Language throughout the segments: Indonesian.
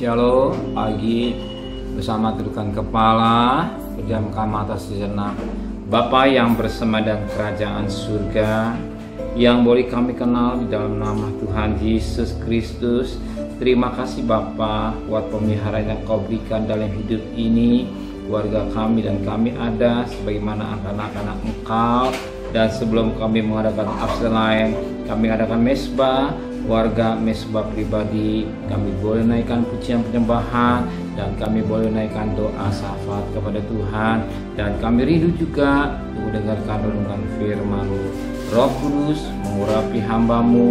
Shalom, pagi bersama tundukkan kepala, pejamkan mata sejenak. Bapa yang bersama dan kerajaan surga, yang boleh kami kenal di dalam nama Tuhan Yesus Kristus. Terima kasih Bapa buat pemeliharaan yang Kau berikan dalam hidup ini. Keluarga kami dan kami ada sebagaimana anak-anak Engkau. Dan sebelum kami mengadakan absen lain, kami adakan mesbah warga, mesbah pribadi. Kami boleh naikkan pujian penyembahan dan kami boleh naikkan doa syafaat kepada Tuhan. Dan kami rindu juga untuk mendengarkan renungan firman-Mu. Roh Kudus mengurapi hamba-Mu,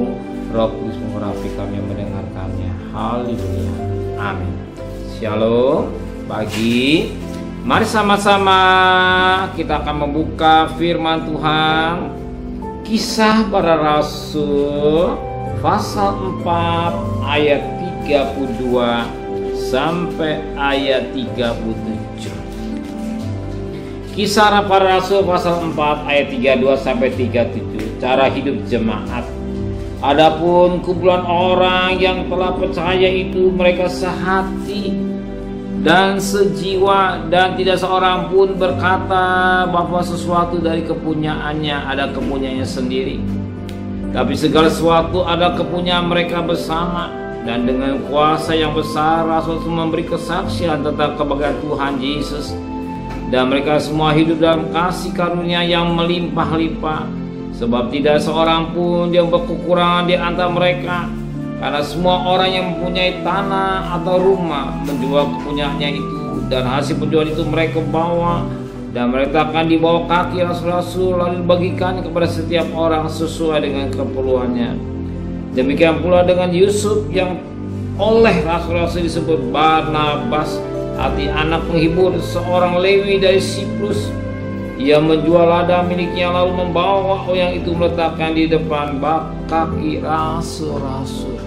Roh Kudus mengurapi kami yang mendengarkannya. Haleluya, amin. Shalom, pagi. Mari sama-sama kita akan membuka firman Tuhan. Kisah Para Rasul pasal 4 ayat 32 sampai ayat 37. Kisah Para Rasul pasal 4 ayat 32 sampai 37. Cara hidup jemaat. Adapun kumpulan orang yang telah percaya itu, mereka sehati dan sejiwa, dan tidak seorang pun berkata bahwa sesuatu dari kepunyaannya ada kepunyaannya sendiri, tapi segala sesuatu ada kepunyaan mereka bersama. Dan dengan kuasa yang besar Rasul memberi kesaksian tentang kebenaran Tuhan Yesus, dan mereka semua hidup dalam kasih karunia yang melimpah-limpah, sebab tidak seorang pun yang berkekurangan di antara mereka. Karena semua orang yang mempunyai tanah atau rumah menjual kepunyaannya itu, dan hasil penjualan itu mereka bawa dan meletakkan di bawah kaki rasul-rasul, lalu dibagikan kepada setiap orang sesuai dengan keperluannya. Demikian pula dengan Yusuf yang oleh rasul-rasul disebut Barnabas, arti anak penghibur, seorang Lewi dari Siprus. Ia menjual ladang miliknya lalu membawa yang itu meletakkan di depan bak kaki rasul-rasul.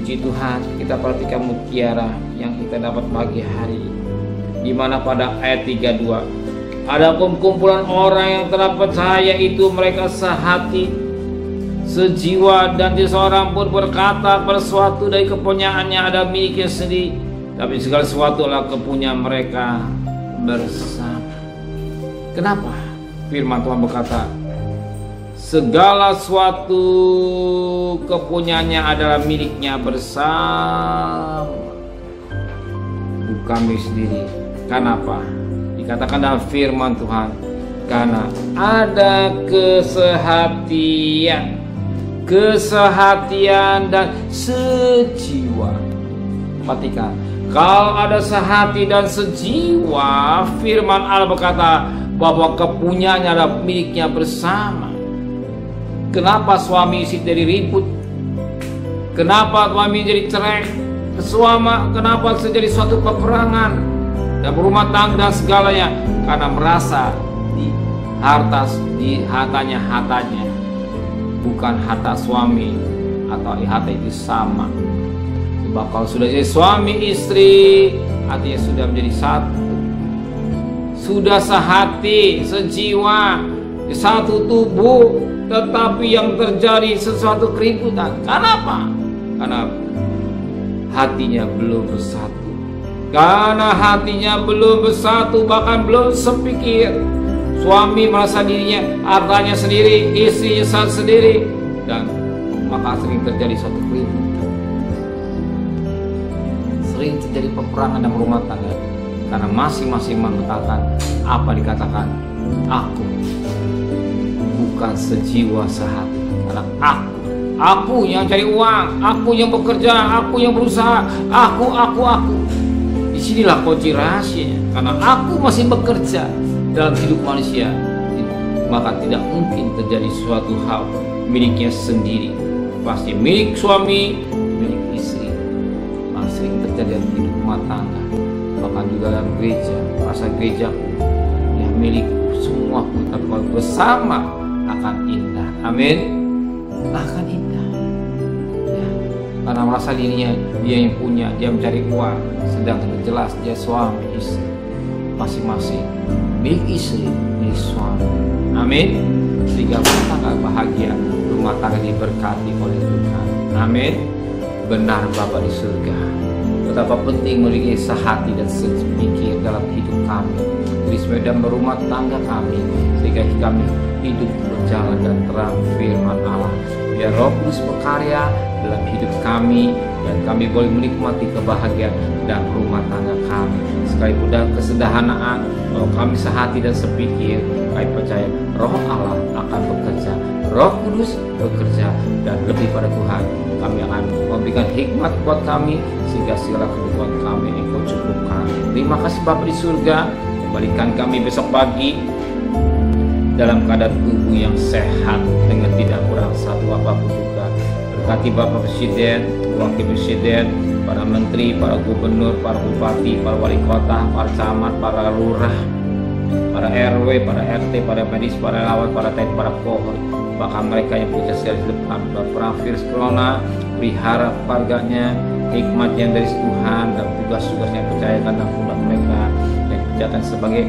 Puji Tuhan, kita perhatikan mutiara yang kita dapat pagi hari ini, di mana pada ayat 32, adapun kumpulan orang yang telah percaya itu, mereka sehati, sejiwa, dan tidak seorang pun berkata sesuatu dari kepunyaannya ada miliknya sendiri, tapi segala sesuatu adalah kepunyaan mereka bersama. Kenapa firman Tuhan berkata segala suatu kepunyaannya adalah miliknya bersama, bukan milik sendiri? Kenapa? Dikatakan dalam firman Tuhan, karena ada kesehatian dan sejiwa. Perhatikan, kalau ada sehati dan sejiwa, firman Allah berkata bahwa kepunyaannya adalah miliknya bersama. Kenapa suami istri jadi ribut? Kenapa suami jadi cerai? Kenapa terjadi suatu peperangan dan berumah tangga dan segalanya? Karena merasa di hartanya, bukan harta suami atau harta itu sama. Sebab kalau sudah jadi suami istri, artinya sudah menjadi satu, sudah sehati, sejiwa, satu tubuh. Tetapi yang terjadi sesuatu keributan. Kenapa? Karena hatinya belum bersatu. Karena hatinya belum bersatu, bahkan belum sepikir. Suami merasa dirinya, hartanya sendiri, istrinya sendiri, dan maka sering terjadi suatu keributan. Sering terjadi peperangan dalam rumah tangga karena masing-masing mengatakan apa dikatakan, aku bukan sejiwa sehati. Karena aku yang cari uang, aku yang bekerja, aku yang berusaha, aku. Disinilah kunci rahasianya. Karena aku masih bekerja dalam hidup manusia, maka tidak mungkin terjadi suatu hal miliknya sendiri. Pasti milik suami, milik istri. Masih sering terjadi dalam hidup rumah tangga, bahkan juga dalam gereja. Rasa gereja yang milik semua kita bersama akan indah. Amin. Akan indah ya, karena merasa dirinya dia yang punya, dia mencari uang, sedangkan jelas dia suami istri, masing-masing milik istri, milik suami. Amin. Sehingga rumah tangga bahagia, rumah tangga diberkati oleh Tuhan. Amin. Benar Bapa di surga, betapa penting memiliki sehati dan sepikir dalam hidup kami, risiko dan berumah tangga kami, sehingga kami hidup berjalan dan terang firman Allah. Biar Roh Kudus berkarya dalam hidup kami, dan kami boleh menikmati kebahagiaan dan rumah tangga kami. Sekalipun dalam kesederhanaan, kalau kami sehati dan sepikir, kami percaya Roh Allah akan bekerja, Roh Kudus bekerja, dan lebih pada Tuhan, kami akan memberikan hikmat buat kami, sehingga segala kebutuhan kami Engkau cukupkan. Terima kasih Bapa di surga, kembalikan kami besok pagi dalam keadaan tubuh yang sehat, dengan tidak kurang satu apapun juga. Berkati Bapak Presiden, Wakil Presiden, para menteri, para gubernur, para bupati, para wali kota, para camat, para lurah, para RW, para RT, para medis, para relawan, para TNI, para Polri, bahkan mereka yang punya sekali depan perang virus corona, pelihara keluarganya, hikmat yang dari Tuhan, dan tugas-tugas yang percayakan dan pundak mereka yang dikerjakan sebagai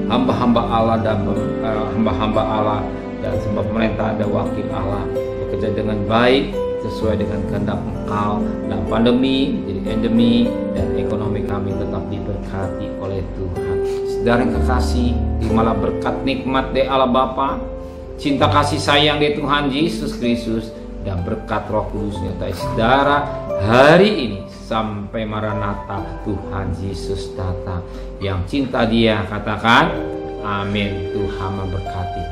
hamba-hamba Allah dan hamba-hamba Allah, dan sebab pemerintah ada wakil Allah bekerja dengan baik sesuai dengan kehendak Engkau, dan pandemi jadi endemi, dan ekonomi kami tetap diberkati oleh Tuhan. Saudara yang kekasih, terimalah berkat nikmat dari Allah Bapa, cinta kasih sayang dari Tuhan Yesus Kristus, dan berkat Roh Kudus nyata saudara hari ini sampai Maranatha Tuhan Yesus datang. Yang cinta Dia katakan amin. Tuhan memberkati.